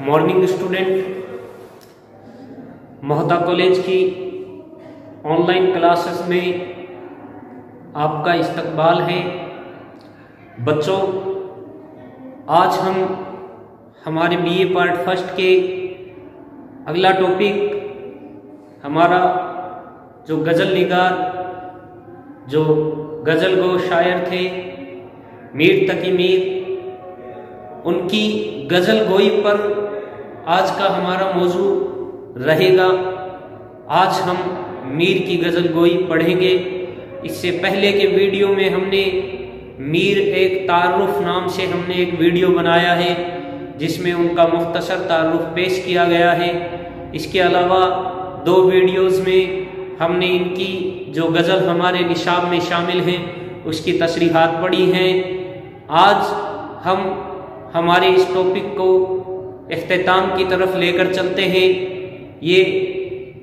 Morning student, Mohta college की online classes में आपका इस्तकबाल है। बच्चों, आज हम हमारे बीए पार्ट फर्स्ट के अगला टॉपिक हमारा जो गज़ल निगार, जो गज़ल गो शायर थे मीर तकी मीर, उनकी गज़ल गोई पर आज का हमारा मौजू रहेगा। आज हम मीर की गज़ल गोई पढ़ेंगे। इससे पहले के वीडियो में हमने मीर एक तारुफ नाम से हमने एक वीडियो बनाया है जिसमें उनका मुख्तसर तारुफ पेश किया गया है। इसके अलावा 2 वीडियोज़ में हमने इनकी जो गज़ल हमारे निशाब में शामिल हैं उसकी तशरीहात पढ़ी हैं। आज हम हमारे इस टॉपिक को इख्तिताम की तरफ लेकर चलते हैं। ये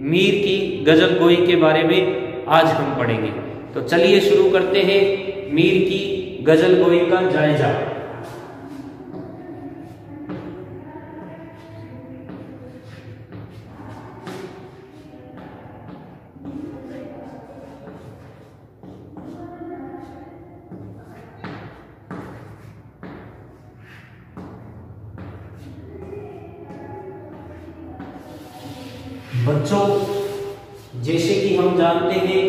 मीर की गज़ल गोई के बारे में आज हम पढ़ेंगे। तो चलिए शुरू करते हैं मीर की गज़ल गोई का जायजा। बच्चों, जैसे कि हम जानते हैं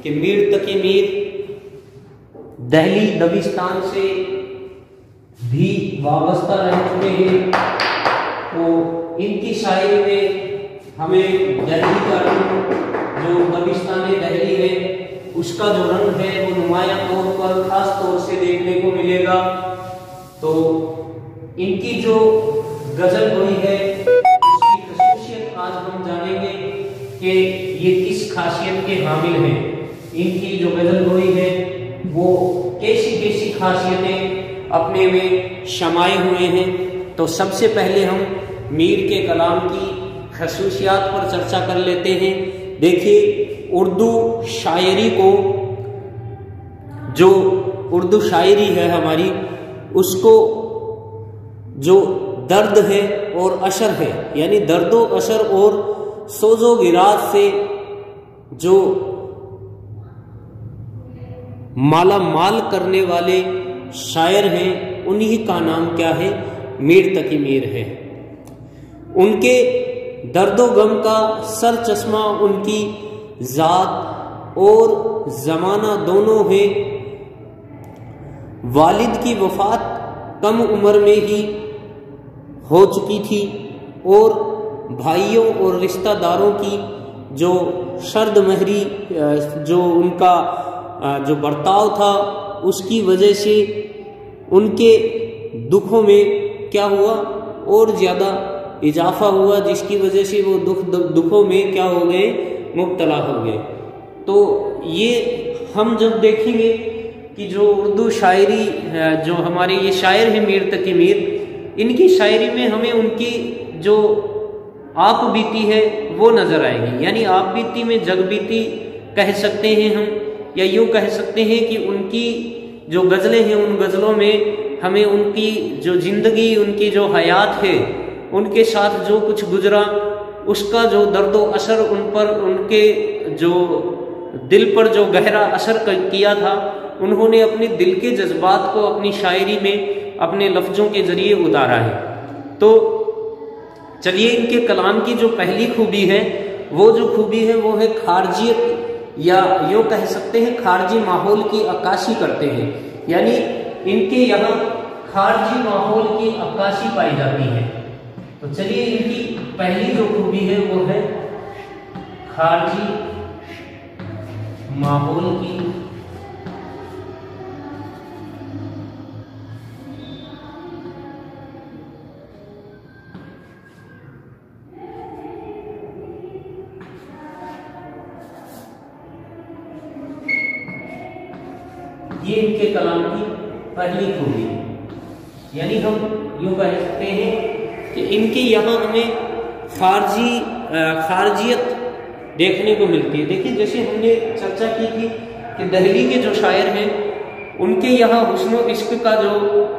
कि मीर तकी मीर दिल्ली दबिस्तान से भी वाबस्ता रह चुके हैं। तो इनकी शायरी में हमें दिल्ली का रंग, जो दबिस्तान दिल्ली है उसका जो रंग है वो नुमाया तौर पर खास तौर से देखने को मिलेगा। तो इनकी जो गज़ल गोई है आज हम जानेंगे कि ये किस खासियत के हामिल हैं। इनकी जो गज़ल गोई है वो कैसी कैसी खासियतें अपने में शमाए हुए हैं। तो सबसे पहले हम मीर के कलाम की खसूसियात पर चर्चा कर लेते हैं। देखिए, उर्दू शायरी को, जो उर्दू शायरी है हमारी, उसको जो दर्द है और असर है, यानी दर्दो असर और सोजो गिराज से जो माला माल करने वाले शायर हैं उन्हीं का नाम क्या है? मीर तकी मीर है। उनके दर्दो गम का सर चश्मा उनकी जात और जमाना दोनों है। वालिद की वफात कम उम्र में ही हो चुकी थी और भाइयों और रिश्तेदारों की जो शर्द महरी, जो उनका जो बर्ताव था, उसकी वजह से उनके दुखों में क्या हुआ और ज़्यादा इजाफा हुआ, जिसकी वजह से वो दुखों में क्या हो गए? मुब्तला हो गए। तो ये हम जब देखेंगे कि जो उर्दू शायरी, जो हमारे ये शायर हैं मीर तकी मीर, इनकी शायरी में हमें उनकी जो आप बीती है वो नज़र आएगी। यानी आप बीती में जग बीती कह सकते हैं हम, या यूँ कह सकते हैं कि उनकी जो गज़लें हैं उन गज़लों में हमें उनकी जो ज़िंदगी, उनकी जो हयात है, उनके साथ जो कुछ गुजरा उसका जो दर्दो असर उन पर, उनके जो दिल पर जो गहरा असर किया था, उन्होंने अपने दिल के जज्बात को अपनी शायरी में अपने लफ्ज़ों के ज़रिए उतारा है। तो चलिए, इनके कलाम की जो पहली खूबी है, वो जो खूबी है वो है खारजियत, या यूँ कह सकते हैं खारजी माहौल की अक्कासी करते हैं। यानी इनके यहाँ खारजी माहौल की अक्कासी पाई जाती है। तो चलिए, इनकी पहली जो खूबी है वो है खारजी माहौल की ये इनके कलाम की पहली खूबी। यानी हम यूँ कह सकते हैं कि इनके यहाँ हमें खारजियत देखने को मिलती है। देखिए जैसे हमने चर्चा की थी कि दिल्ली के जो शायर हैं उनके यहाँ हुस्न व इश्क का जो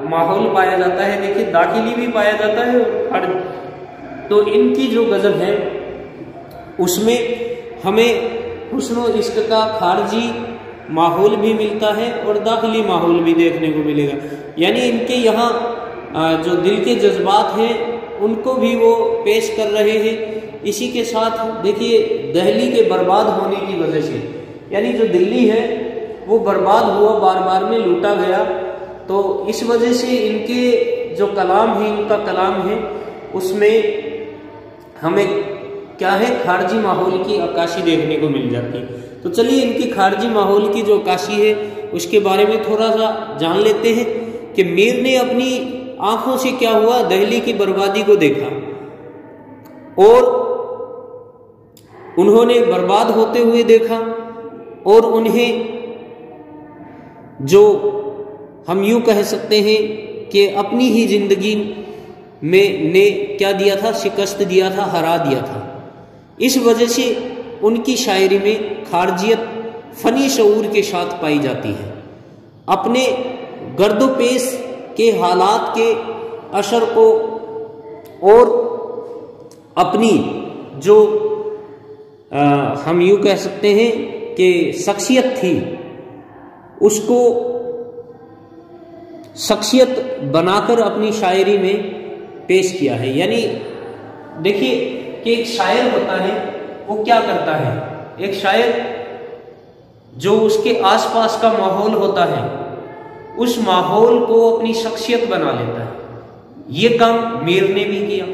माहौल पाया जाता है, देखिए दाखिली भी पाया जाता है और तो इनकी जो गज़ल है उसमें हमें हुस्न व इश्क का खारजी माहौल भी मिलता है और दाखिली माहौल भी देखने को मिलेगा। यानी इनके यहाँ जो दिल के जज्बात हैं उनको भी वो पेश कर रहे हैं। इसी के साथ देखिए दिल्ली के बर्बाद होने की वजह से, यानी जो दिल्ली है वो बर्बाद हुआ, बार बार में लूटा गया, तो इस वजह से इनके जो कलाम है, इनका कलाम है उसमें हमें क्या है, खारजी माहौल की अक्काशी देखने को मिल जाती है। तो चलिए इनकी खारजी माहौल की जो अक्काशी है उसके बारे में थोड़ा सा जान लेते हैं कि मीर ने अपनी आंखों से क्या हुआ, दिल्ली की बर्बादी को देखा और उन्होंने बर्बाद होते हुए देखा और उन्हें जो हम यूं कह सकते हैं कि अपनी ही जिंदगी में ने क्या दिया था, शिकस्त दिया था, हरा दिया था। इस वजह से उनकी शायरी में खारजियत फनी शऊर के साथ पाई जाती है। अपने गर्दोपेश के हालात के असर को और अपनी जो हम यूं कह सकते हैं कि शख्सियत थी उसको शख्सियत बनाकर अपनी शायरी में पेश किया है। यानी देखिए कि एक शायर होता है वो क्या करता है, एक शायर जो उसके आसपास का माहौल होता है उस माहौल को अपनी शख्सियत बना लेता है। ये काम मीर ने भी किया।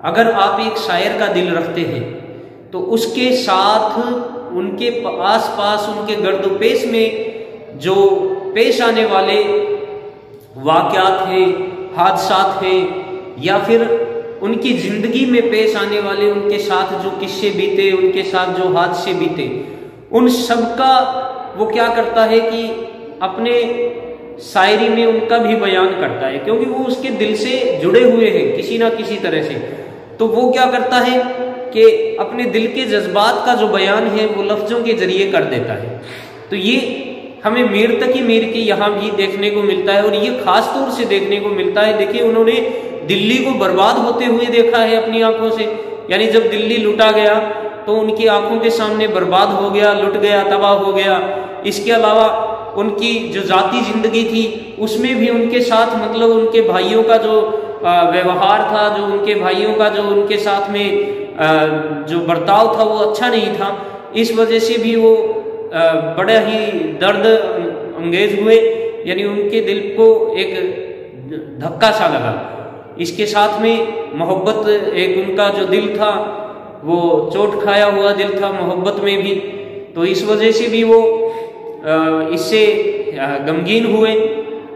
अगर आप एक शायर का दिल रखते हैं तो उसके साथ उनके आसपास उनके गर्दोपेश में जो पेश आने वाले वाक़यात हैं, हादसात हैं, या फिर उनकी ज़िंदगी में पेश आने वाले उनके साथ जो किस्से बीते, उनके साथ जो हादसे बीते, उन सब का वो क्या करता है कि अपने शायरी में उनका भी बयान करता है, क्योंकि वो उसके दिल से जुड़े हुए हैं किसी ना किसी तरह से। तो वो क्या करता है कि अपने दिल के जज्बात का जो बयान है वो लफ्ज़ों के जरिए कर देता है। तो ये हमें मीर तकी मीर के यहाँ भी देखने को मिलता है और ये खास तौर से देखने को मिलता है। देखिए उन्होंने दिल्ली को बर्बाद होते हुए देखा है अपनी आंखों से। यानी जब दिल्ली लूटा गया तो उनकी आंखों के सामने बर्बाद हो गया, लुट गया, तबाह हो गया। इसके अलावा उनकी जो जाती जिंदगी थी उसमें भी उनके साथ मतलब उनके भाइयों का जो व्यवहार था, जो उनके भाइयों का जो उनके साथ में जो बर्ताव था वो अच्छा नहीं था। इस वजह से भी वो बड़ा ही दर्द अंगेज हुए, यानी उनके दिल को एक धक्का सा लगा। इसके साथ में मोहब्बत, एक उनका जो दिल था वो चोट खाया हुआ दिल था मोहब्बत में भी, तो इस वजह से भी वो इससे गमगीन हुए।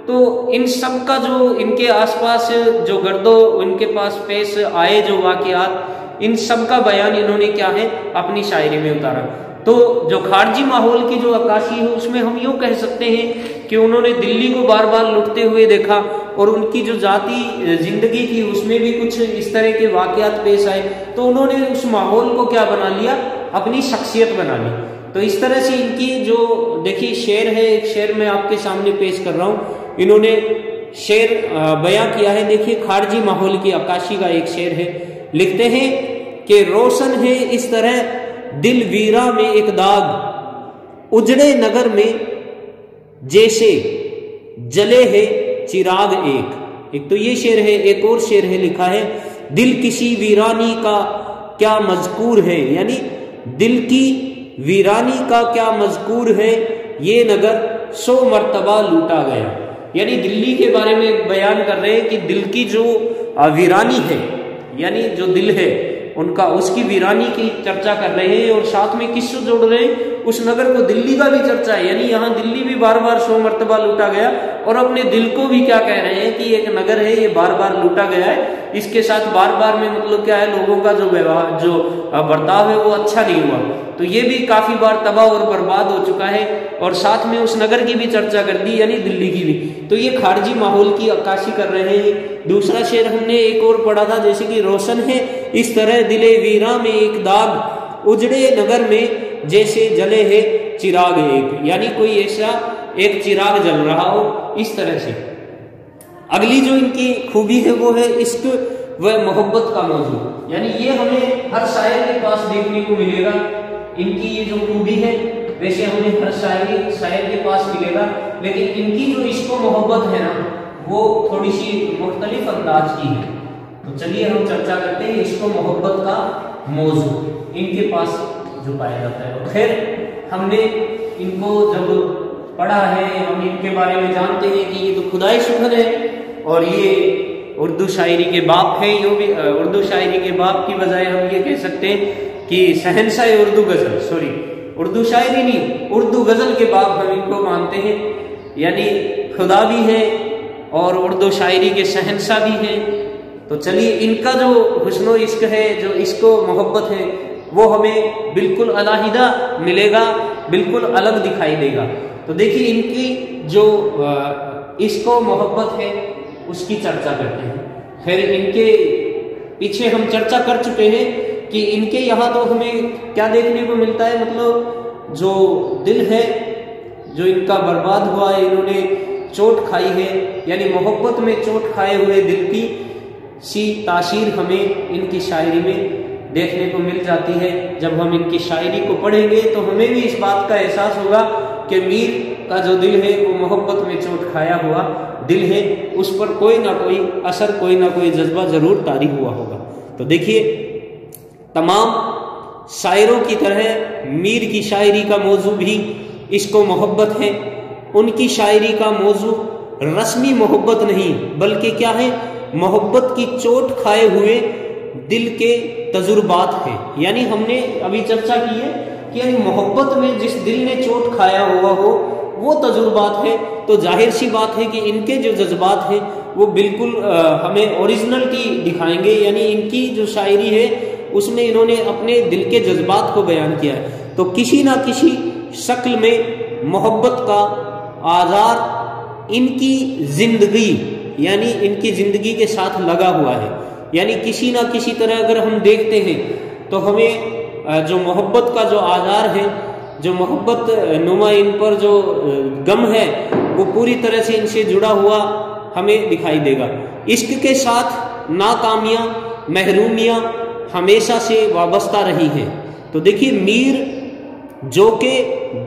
तो इन सब का जो इनके आसपास जो गर्दो इनके पास पेश आए जो वाक़यात, इन सब का बयान इन्होंने क्या है अपनी शायरी में उतारा। तो जो खारजी माहौल की जो अक्काशी है उसमें हम यूँ कह सकते हैं कि उन्होंने दिल्ली को बार बार लुटते हुए देखा और उनकी जो जाती जिंदगी थी उसमें भी कुछ इस तरह के वाक़यात पेश आए, तो उन्होंने उस माहौल को क्या बना लिया, अपनी शख्सियत बना ली। तो इस तरह से इनकी जो देखिए शेर है, एक शेर मैं आपके सामने पेश कर रहा हूँ। इन्होंने शेर बयां किया है। देखिए खारजी माहौल की अक्काशी का एक शेर है। लिखते हैं कि रोशन है इस तरह दिल वीरा में एक दाग, उजड़े नगर में जैसे जले है चिराग एक तो ये शेर है। एक और शेर है, लिखा है दिल किसी वीरानी का क्या मजकूर है, यानी दिल की वीरानी का क्या मजकूर है, ये नगर 100 मर्तबा लूटा गया। यानी दिल्ली के बारे में बयान कर रहे हैं कि दिल की जो वीरानी है, यानी जो दिल है उनका, उसकी वीरानी की चर्चा कर रहे हैं और साथ में किससे जोड़ रहे हैं, उस नगर को, दिल्ली का भी चर्चा है। यानी यहाँ दिल्ली भी बार बार 100 मर्तबा लूटा गया और अपने दिल को भी क्या कह रहे हैं कि एक नगर है ये बार बार लूटा गया है इसके साथ बार बार में मतलब क्या है, लोगों का जो व्यवहार, जो बर्ताव है वो अच्छा नहीं हुआ, तो ये भी काफी बार तबाह और बर्बाद हो चुका है। और साथ में उस नगर की भी चर्चा कर दी, यानी दिल्ली की भी। तो ये खारजी माहौल की अक्कासी कर रहे हैं। दूसरा शेर हमने एक और पढ़ा था, जैसे कि रोशन है इस तरह दिले वीरा में एक दाग, उजड़े नगर में जैसे जले है चिराग एक, यानी कोई ऐसा एक चिराग जल रहा हो, इस तरह से। अगली जो इनकी खूबी है वो है इश्क व मोहब्बत का मौजू, यानी ये हमें हर शायर के पास देखने को मिलेगा। इनकी ये जो खूबी है वैसे हमें हर शायर के पास मिलेगा, लेकिन इनकी जो इश्क व मोहब्बत है ना, वो थोड़ी सी मुख्तलिफ अंदाज की है। तो चलिए हम चर्चा करते हैं इश्क व मोहब्बत का मौजू इनके पास जो पाया जाता है। खैर हमने इनको जब पढ़ा है, हम इनके बारे में जानते हैं कि ये तो खुदाई शुक्र है और ये उर्दू शायरी के बाप है। यो भी उर्दू शायरी के बाप की बजाय हम ये कह सकते हैं कि शहंशाह उर्दू गजल, सॉरी उर्दू शायरी नहीं, उर्दू गजल के बाप हम इनको मानते हैं। यानी खुदा भी है और उर्दू शायरी के शहंशाह भी हैं। तो चलिए इनका जो हुस्नो इश्क है, जो इश्क व मोहब्बत है, वो हमें बिल्कुल अलहदा मिलेगा, बिल्कुल अलग दिखाई देगा। तो देखिए इनकी जो इश्क व मोहब्बत है उसकी चर्चा करते हैं। खैर इनके पीछे हम चर्चा कर चुके हैं कि इनके यहाँ तो हमें क्या देखने को मिलता है, मतलब जो दिल है जो इनका बर्बाद हुआ है, इन्होंने चोट खाई है, यानी मोहब्बत में चोट खाए हुए दिल की सी तासीर हमें इनकी शायरी में देखने को मिल जाती है। जब हम इनकी शायरी को पढ़ेंगे तो हमें भी इस बात का एहसास होगा कि मीर का जो दिल है वो मोहब्बत में चोट खाया हुआ दिल है, उस पर कोई ना कोई असर, कोई ना कोई जज्बा जरूर तारी हुआ होगा। तो देखिए तमाम शायरों की तरह मीर की शायरी का मौजू भी इश्क व मोहब्बत है। उनकी शायरी का मौजू रस्मी मोहब्बत नहीं बल्कि क्या है, मोहब्बत की चोट खाए हुए दिल के तजुर्बात है। यानी हमने अभी चर्चा की है कि यानी मोहब्बत में जिस दिल ने चोट खाया हुआ हो वो तजुर्बात है। तो जाहिर सी बात है कि इनके जो जज्बात हैं वो बिल्कुल हमें ओरिजिनलिटी दिखाएंगे, यानी इनकी जो शायरी है उसमें इन्होंने अपने दिल के जज्बात को बयान किया है। तो किसी ना किसी शक्ल में मोहब्बत का आज़ार इनकी जिंदगी, यानी इनकी जिंदगी के साथ लगा हुआ है। यानी किसी ना किसी तरह अगर हम देखते हैं तो हमें जो मोहब्बत का जो आज़ार है, जो मोहब्बत नुमा इन पर जो गम है, वो पूरी तरह से इनसे जुड़ा हुआ हमें दिखाई देगा। इश्क के साथ नाकामियां, महरूमियां हमेशा से वाबस्ता रही है। तो देखिए मीर जो के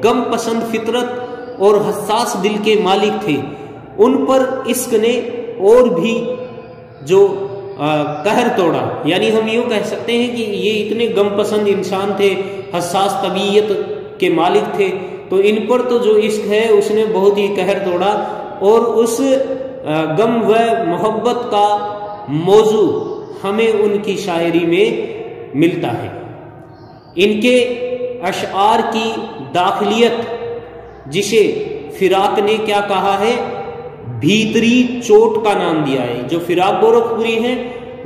गम पसंद फितरत और हसास दिल के मालिक थे, उन पर इश्क ने और भी जो कहर तोड़ा। यानी हम यूँ कह सकते हैं कि ये इतने गम पसंद इंसान थे, हसास तबीयत के मालिक थे, तो इन पर तो जो इश्क है उसने बहुत ही कहर तोड़ा। और उस गम व मोहब्बत का मौजू हमें उनकी शायरी में मिलता है। इनके अशआर की दाखिलियत, जिसे फिराक ने क्या कहा है, भीतरी चोट का नाम दिया है। जो फिराक गोरखपुरी है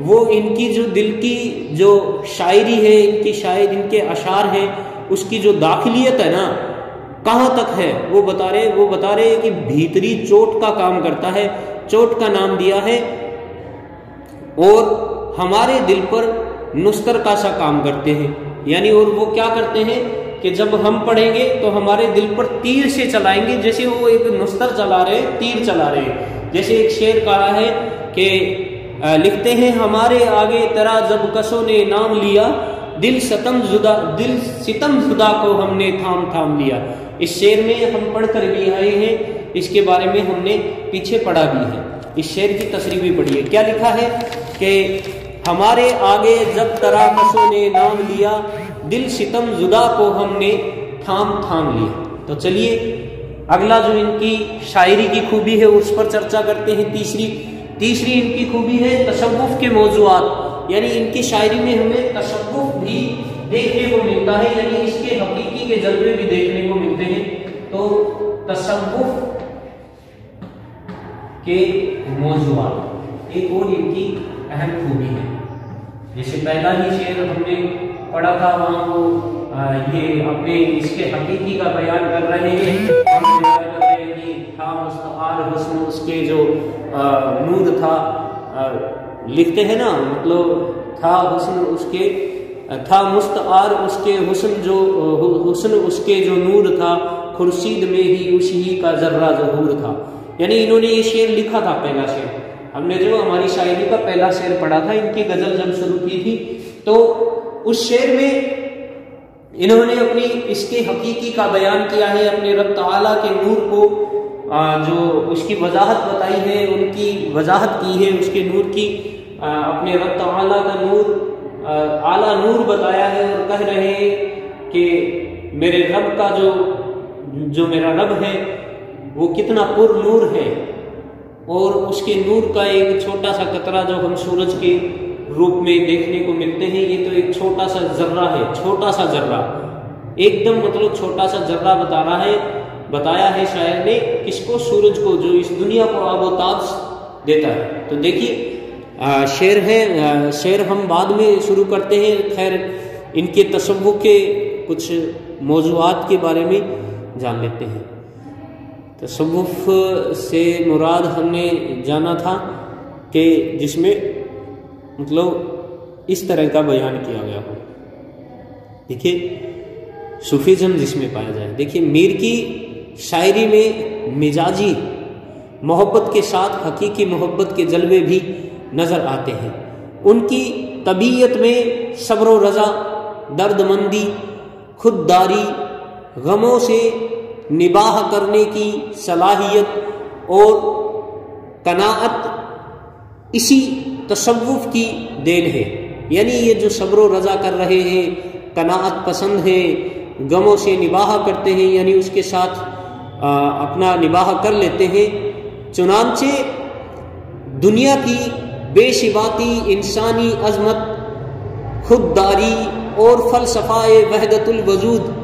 वो इनकी जो दिल की जो शायरी है, इनकी शायद इनके अशार हैं, उसकी जो दाखिलियत है ना, कहाँ तक है वो बता रहे हैं कि भीतरी चोट का काम करता है, चोट का नाम दिया है और हमारे दिल पर नुस्तर का सा काम करते हैं। यानी और वो क्या करते हैं कि जब हम पढ़ेंगे तो हमारे दिल पर तीर से चलाएंगे, जैसे वो एक नुस्तर चला रहे, तीर चला रहे। जैसे एक शेर कहा है कि लिखते हैं, हमारे आगे तेरा जब कसों ने नाम लिया, दिल सितम जुदा को हमने थाम थाम लिया। इस शेर में हम पढ़ कर भी आए हैं, इसके बारे में हमने पीछे पढ़ा भी है। इस शेर की तस्रीर भी पढ़िए। क्या लिखा है कि हमारे आगे जब तेरा कसों ने नाम लिया, दिल सितम जुदा को हमने थाम थाम लिया। तो चलिए अगला जो इनकी शायरी की खूबी है उस पर चर्चा करते हैं। तीसरी इनकी खूबी है तशव्वुफ के मौज़ूआत। यानी इनकी शायरी में हमें तशव्वुफ भी देखने को मिलता है, यानी इसके हकीकी के जज्बे भी देखने को मिलते हैं। तो तशव्वुफ के मौज़ूआत एक और इनकी अहम खूबी है। जैसे पहला ही शेर हमने पढ़ा था, वहाँ वो ये अपने इसके हकीकी का बयान कर रहे हैं, कि था मुस्तआर हुस्न उसके जो नूर था, लिखते हैं ना, मतलब था हुस्न उसके, था मुस्तआर उसके हुस्न जो हुस्न उसके जो नूर था, खुर्शीद में ही उसी का जर्रा ज़हूर था। यानी इन्होंने ये शेर लिखा था, पहला शेर हमने जो हमारी शायरी का पहला शेर पढ़ा था, इनकी गजल जब शुरू की थी, तो उस शेर में इन्होंने अपनी इसके हकीकी का बयान किया है, अपने रब ताला के नूर को जो उसकी वजाहत बताई है, उनकी वजाहत की है उसके नूर की, अपने रब ताला का नूर आला नूर बताया है, और कह रहे हैं कि मेरे रब का जो मेरा रब है वो कितना पुर नूर है, और उसके नूर का एक छोटा सा कतरा जो हम सूरज के रूप में देखने को मिलते हैं, ये तो एक छोटा सा जर्रा है, छोटा सा जर्रा, एकदम मतलब छोटा सा जर्रा बताया है शायर ने, किसको? सूरज को, जो इस दुनिया को आबोताज देता है। तो देखिए शेर है, शेर हम बाद में शुरू करते हैं। खैर इनके तसव्वुफ़ के कुछ मौज़ूआत के बारे में जान लेते हैं। तसव्वुफ़ से मुराद हमने जाना था कि जिसमें मतलब इस तरह का बयान किया गया हो। देखिए सूफीज़म जिसमें पाया जाए, देखिए मीर की शायरी में मिजाजी मोहब्बत के साथ हकीकी मोहब्बत के जलवे भी नज़र आते हैं। उनकी तबीयत में सब्र व रज़ा, दर्दमंदी, खुददारी, गमों से निबाह करने की सलाहियत और कनाअत इसी तसव्वुफ़ की देन है। यानी ये जो सब्र व रज़ा कर रहे हैं, कनाअत पसंद है, गमों से निबाह करते हैं, यानी उसके साथ अपना निबाह कर लेते हैं। चुनांचे दुनिया की बेशिबाती इंसानी अज़मत, खुददारी और फ़लसफ़ाए वहदतुल वजूद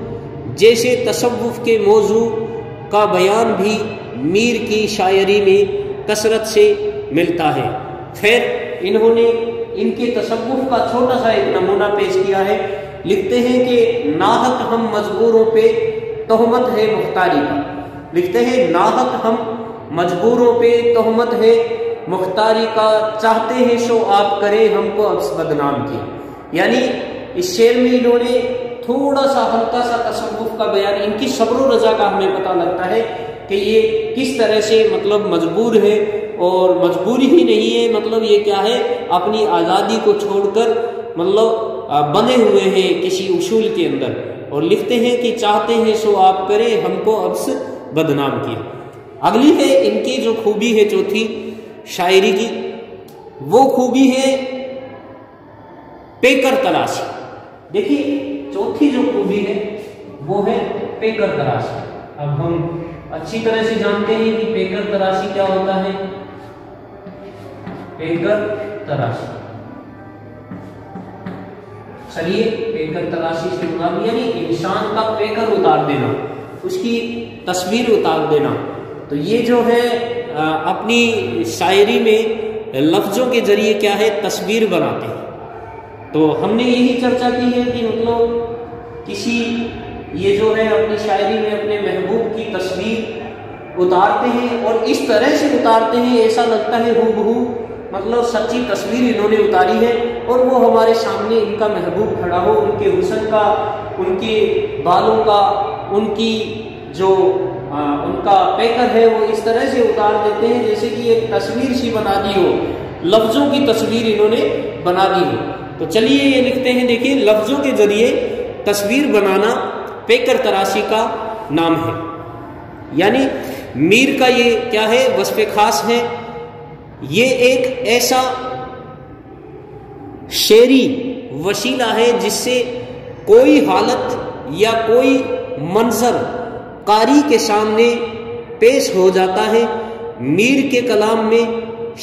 जैसे तसव्वुफ़ के मौजू का बयान भी मीर की शायरी में कसरत से मिलता है। खैर इन्होंने इनके तसव्वुफ़ का छोटा सा एक नमूना पेश किया है। लिखते हैं कि नाहक हम मजबूरों पे तोहमत है मुख्तारी का। लिखते हैं नाहक हम मजबूरों पे तोहमत है मुख्तारी का, चाहते हैं सो आप करें हमको अब बदनाम किया। यानी इस शेर में इन्होंने थोड़ा सा हल्का सा तसव्वुफ़ का बयान, इनकी सब्र व रज़ा का हमें पता लगता है कि ये किस तरह से मतलब मजबूर है, और मजबूरी ही नहीं है, मतलब ये क्या है, अपनी आज़ादी को छोड़कर मतलब बंधे हुए हैं किसी उसूल के अंदर। और लिखते हैं कि चाहते हैं सो आप करें हमको अब से बदनाम किया। अगली है इनकी जो खूबी है चौथी शायरी की, वो खूबी है पेकर तलाशी। देखिए चौथी जो खूबी है वो है पेकर तराशी। अब हम अच्छी तरह से जानते हैं कि पेकर तराशी क्या होता है। पेकर तराशी, चलिए पेकर तराशी से मुराद यानी इंसान का पेकर उतार देना, उसकी तस्वीर उतार देना। तो ये जो है अपनी शायरी में लफ्जों के जरिए क्या है, तस्वीर बनाते हैं। तो हमने यही चर्चा की है कि मतलब किसी ये जो है अपनी शायरी में अपने महबूब की तस्वीर उतारते हैं, और इस तरह से उतारते हैं ऐसा लगता है हूबहू मतलब सच्ची तस्वीर इन्होंने उतारी है, और वो हमारे सामने इनका महबूब खड़ा हो, उनके हुस्न का, उनके बालों का, उनकी जो उनका पेकर है वो इस तरह से उतार देते हैं जैसे कि एक तस्वीर सी बना दी हो, लफ्जों की तस्वीर इन्होंने बना दी हो। तो चलिए ये लिखते हैं, देखिए लफ्जों के जरिए तस्वीर बनाना पेकर तराशी का नाम है। यानी मीर का ये क्या है, वस्फ़े खास है। ये एक ऐसा शेरी वसीला है जिससे कोई हालत या कोई मंजर कारी के सामने पेश हो जाता है। मीर के कलाम में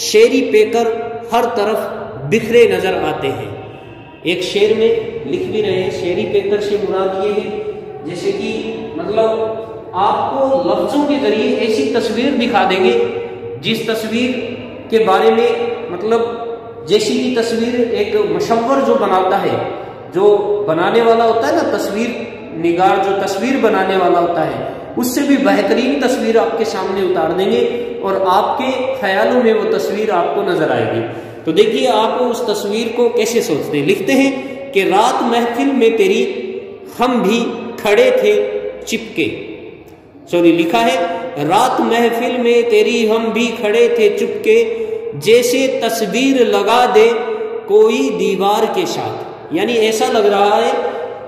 शेरी पेकर हर तरफ बिखरे नजर आते हैं। एक शेर में लिख भी रहे हैं, शेरी पेकर से मुराद ये है जैसे कि मतलब आपको लफ्जों के जरिए ऐसी तस्वीर दिखा देंगे जिस तस्वीर के बारे में मतलब जैसी की तस्वीर एक मशव्वर जो बनाता है, जो बनाने वाला होता है ना, तस्वीर निगार जो तस्वीर बनाने वाला होता है, उससे भी बेहतरीन तस्वीर आपके सामने उतार देंगे और आपके ख्यालों में वो तस्वीर आपको नजर आएगी। तो देखिए आप उस तस्वीर को कैसे सोचते हैं। लिखते हैं कि रात महफिल में तेरी हम भी खड़े थे चिपके, सॉरी लिखा है रात महफिल में तेरी हम भी खड़े थे चुपके, जैसे तस्वीर लगा दे कोई दीवार के साथ। यानी ऐसा लग रहा है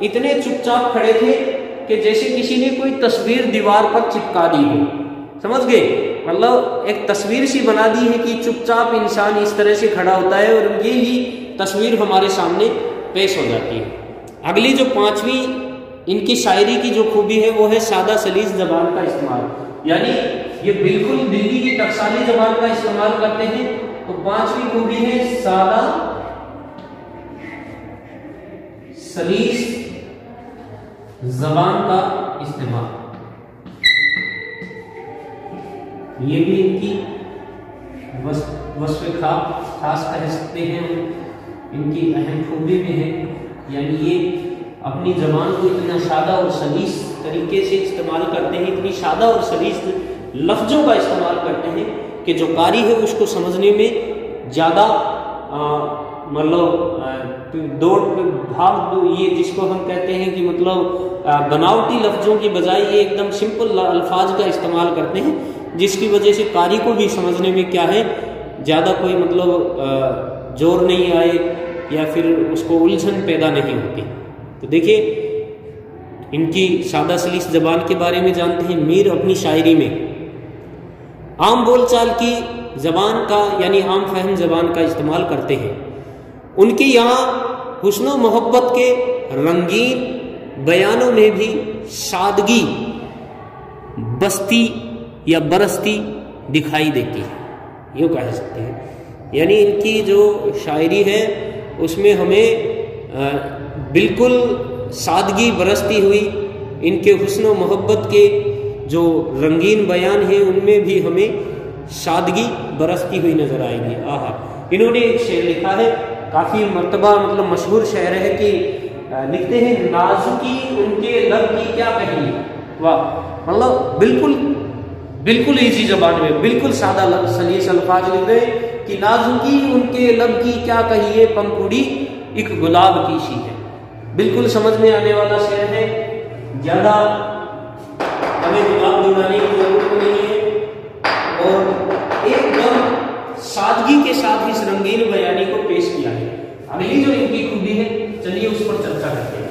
इतने चुपचाप खड़े थे कि जैसे किसी ने कोई तस्वीर दीवार पर चिपका दी हो। समझ गए, मतलब एक तस्वीर सी बना दी है कि चुपचाप इंसान इस तरह से खड़ा होता है और ये ही तस्वीर हमारे सामने पेश हो जाती है। अगली जो पांचवी इनकी शायरी की जो खूबी है वो है सादा सलीस जबान का इस्तेमाल। यानी ये बिल्कुल दिल्ली की टकसाली जबान का इस्तेमाल करते हैं। तो पांचवी खूबी है सादा सलीस जबान का इस्तेमाल। ये भी इनकी वस्फ़ खास कह सकते हैं, इनकी अहम खूबी में है। यानी ये अपनी जबान को इतना सादा और सलीस तरीके से इस्तेमाल करते हैं, इतनी सादा और सलीस लफ्जों का इस्तेमाल करते हैं कि जो कारी है उसको समझने में ज़्यादा मतलब दौड़ भाग, ये जिसको हम कहते हैं कि मतलब बनावटी लफ्जों की बजाय ये एकदम सिंपल अल्फाज का इस्तेमाल करते हैं, जिसकी वजह से कारी को भी समझने में क्या है ज़्यादा कोई मतलब जोर नहीं आए या फिर उसको उलझन पैदा नहीं होती। तो देखिए इनकी सादा सलीस जबान के बारे में जानते हैं। मीर अपनी शायरी में आम बोलचाल की जबान का यानी आम फहम जबान का इस्तेमाल करते हैं। उनके यहाँ हुस्न मोहब्बत के रंगीन बयानों में भी सादगी बस्ती या बरसती दिखाई देती है, यूँ कह सकते हैं। यानी इनकी जो शायरी है उसमें हमें बिल्कुल सादगी बरसती हुई, इनके हुस्न मोहब्बत के जो रंगीन बयान हैं उनमें भी हमें सादगी बरसती हुई नजर आएगी। आहा, इन्होंने एक शेर लिखा है, काफ़ी मर्तबा मतलब मशहूर शेर है कि लिखते हैं नाजुकी उनके लब की क्या कही। वाह, मतलब बिल्कुल इसी जबान में बिल्कुल सादा सलीस अल्फाज लिख गए कि नाजुकी उनके लब की क्या कहिए, पंखुड़ी एक गुलाब की सी है। बिल्कुल समझ में आने वाला शेर है, ज्यादा हमें दिमाग बनाने की जरूरत नहीं है और एकदम सादगी के साथ इस रंगीन बयानी को पेश किया है। अगली जो इनकी खूबी है चलिए उस पर चर्चा करते हैं।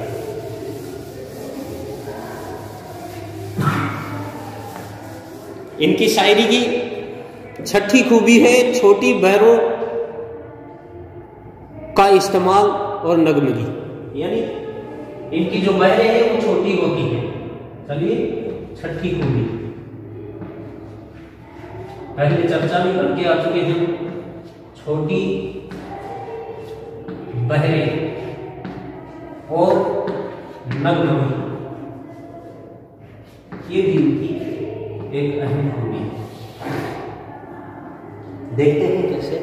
इनकी शायरी की छठी खूबी है छोटी बहरों का इस्तेमाल और नगमगी। यानी इनकी जो बहरें हैं वो छोटी होती हैं। चलिए छठी खूबी पहले चर्चा भी करके आ चुके हैं। छोटी बहरें और नगमगी ये भी इनकी एक अहम खूबी है। देखते हैं कैसे।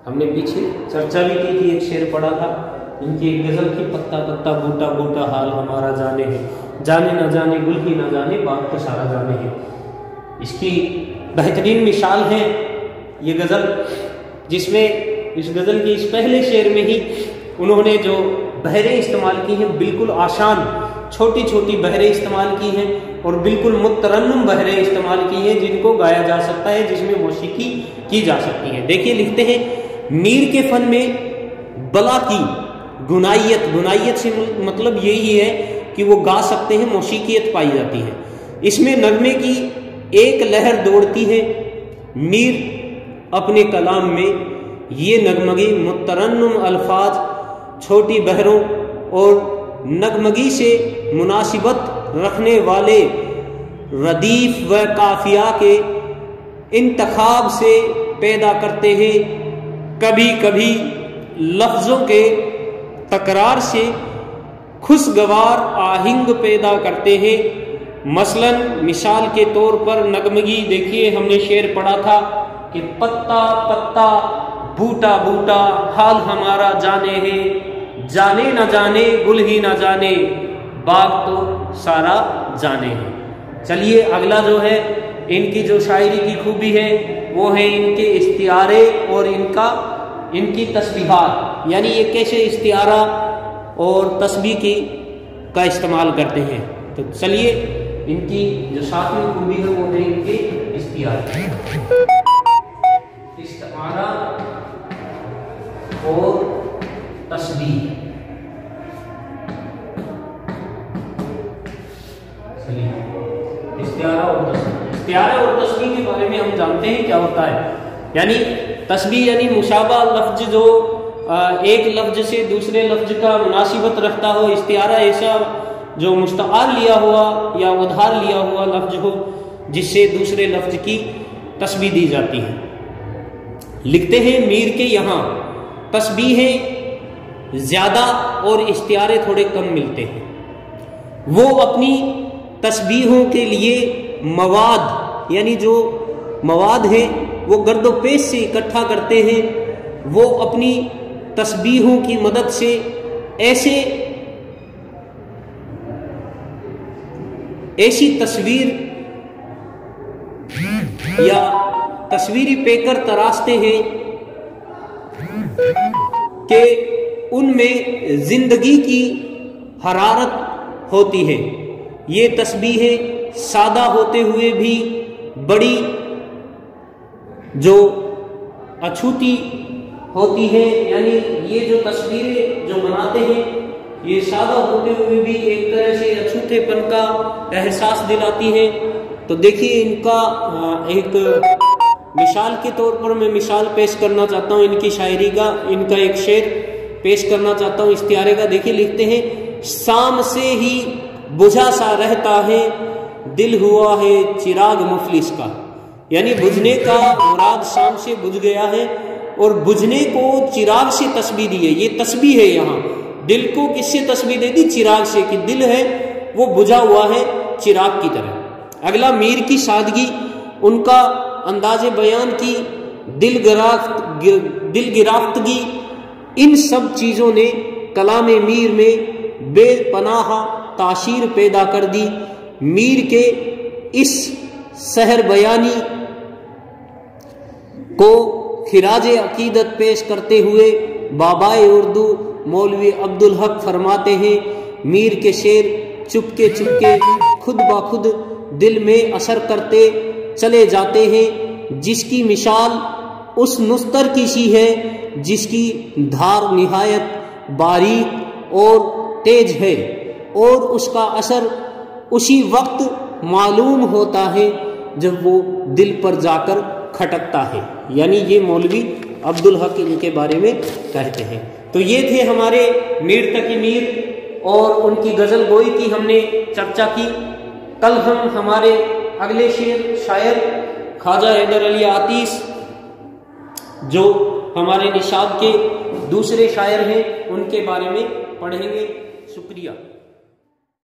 हमने पीछे चर्चा भी की थी, एक शेर पढ़ा था इनकी एक गजल की, पत्ता पत्ता बूटा बूटा हाल हमारा जाने है, जाने ना जाने गुल ही ना जाने बात तो सारा जाने है। इसकी बेहतरीन मिसाल है ये गजल, जिसमें इस गजल के इस पहले शेर में ही उन्होंने जो बहरें इस्तेमाल की हैं बिल्कुल आसान छोटी छोटी बहरें इस्तेमाल की हैं और बिल्कुल मुतरन्नुम बहरें इस्तेमाल की हैं जिनको गाया जा सकता है, जिसमें मौसीकी की जा सकती है। देखिए लिखते हैं मीर के फन में बला की गुनाइयत से मतलब यही है कि वो गा सकते हैं, मौसीकियत पाई जाती है। इसमें नगमे की एक लहर दौड़ती है। मीर अपने कलाम में ये नगमगी मुतरन्नुम अल्फाज छोटी बहरों और नगमगी से मुनासिबत रखने वाले रदीफ व काफिया के इंतखाब से पैदा करते हैं। कभी कभी लफ्ज़ों के तकरार से खुशगवार आहंग पैदा करते हैं। मसलन मिसाल के तौर पर नगमगी देखिए, हमने शेर पढ़ा था कि पत्ता पत्ता बूटा बूटा हाल हमारा जाने है, जाने न जाने गुल ही न जाने, बाग तो सारा जाने है। चलिए अगला जो है इनकी जो शायरी की खूबी है वो है इनके इस्तियारे और इनकी तस्बीहात, यानी ये कैसे इस्तियारा और तस्बीह का इस्तेमाल करते हैं। तो चलिए इनकी जो सातवीं खूबी है वो है इनके इस्तियारे, इस्तिआरा और तस्बीह। चलिए इस्तिआरा और तस्बीह, इस्तिआरा और तस्बीह के बारे में हम जानते हैं क्या होता है। यानी तस्बीह यानी मुशाबा लफ्ज जो एक लफ्ज से दूसरे लफ्ज का मुनासिबत रखता हो। इस्तिआरा ऐसा जो मुस्तआर लिया हुआ या उधार लिया हुआ लफ्ज हो जिससे दूसरे लफ्ज की तस्बीह दी जाती है। लिखते हैं मीर के यहाँ तस्बीहें ज़्यादा और इस्तिआरे थोड़े कम मिलते हैं। वो अपनी तस्बीहों के लिए मवाद यानी जो मवाद है वो गर्दोपेश से इकट्ठा करते हैं। वो अपनी तस्बीहों की मदद से ऐसी तस्वीर या तस्वीरी पेकर तराशते हैं कि उनमें जिंदगी की हरारत होती है। ये तस्बीहें सादा होते हुए भी बड़ी जो अछूती होती है, यानी ये जो तस्वीरें जो बनाते हैं ये सादा होते हुए भी एक तरह से अछूतेपन का एहसास दिलाती है। तो देखिए इनका एक मिसाल के तौर पर मैं मिसाल पेश करना चाहता हूँ इनकी शायरी का। इनका एक शेर पेश करना चाहता हूँ इस्तिआरे का। देखिए लिखते हैं, शाम से ही बुझा सा रहता है दिल हुआ है चिराग मुफलिस का। यानी बुझने का मुराद शाम से बुझ गया है और बुझने को चिराग से तस्बीह दी है। ये तस्बीह है, यहाँ दिल को किससे तस्बीह दे दी? चिराग से, कि दिल है वो बुझा हुआ है चिराग की तरह। अगला मीर की सादगी, उनका अंदाज़े बयान की दिल गिराफ्तगी, इन सब चीज़ों ने कलाम मीर में बेपनाह तासीर पैदा कर दी। मीर के इस सहर बयानी को खिराजे अकीदत पेश करते हुए बाबाए उर्दू मौलवी अब्दुल हक फरमाते हैं, मीर के शेर चुपके चुपके खुद ब खुद दिल में असर करते चले जाते हैं। जिसकी मिसाल उस नुस्तर की सी है जिसकी धार निहायत बारीक और तेज है और उसका असर उसी वक्त मालूम होता है जब वो दिल पर जाकर खटकता है। यानी ये मौलवी अब्दुल हक इनके बारे में कहते हैं। तो ये थे हमारे मीर तकी मीर और उनकी गज़ल गोई की हमने चर्चा की। कल हम हमारे अगले शायर ख्वाजा हैदर अली आतिश जो हमारे निशाद के दूसरे शायर हैं उनके बारे में पढ़ेंगे। शुक्रिया।